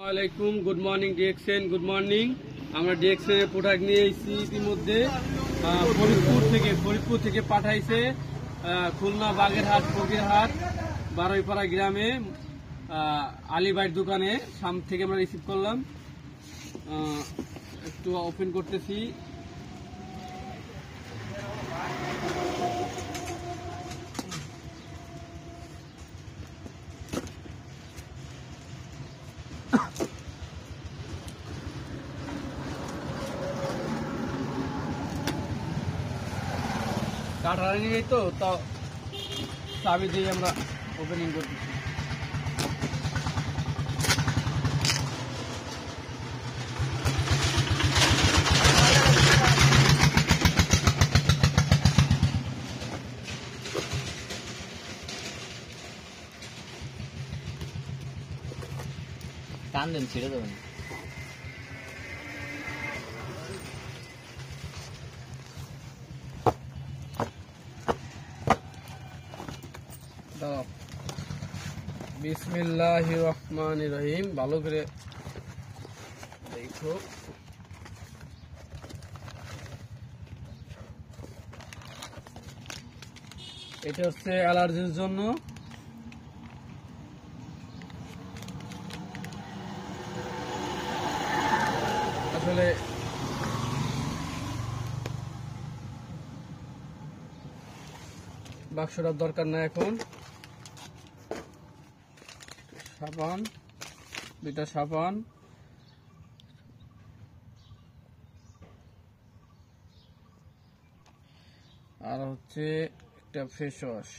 আসসালামাইকুম, good morning DXN, good morning. আমরা DXN এর প্রোডাক্ট নিয়ে এসেছি ইতিমধ্যে ফরিদপুর থেকে পাঠাইছে খুলনা, বাগেরহাট, ফকিরহাট, বারুইপাড়া গ্রামে আলিবাইয়ের দোকানে সামনে থেকে আমরা রিসিভ করলাম। একটু ওপেন করতেছি। কাঠারা নিয়ে তো তাও চাবি দিয়ে আমরা ওপেনিং করতেছি। টান দেন, ছেড়ে দেবেন। বিসমিল্লাহির রহমানির রহিম। ভালো করে দেখো। এটা হচ্ছে অ্যালার্জির জন্য। আসলে বাক্সটার দরকার না এখন। সাবান, দুইটা সাবান, আর হচ্ছে একটা ফেস ওয়াশ।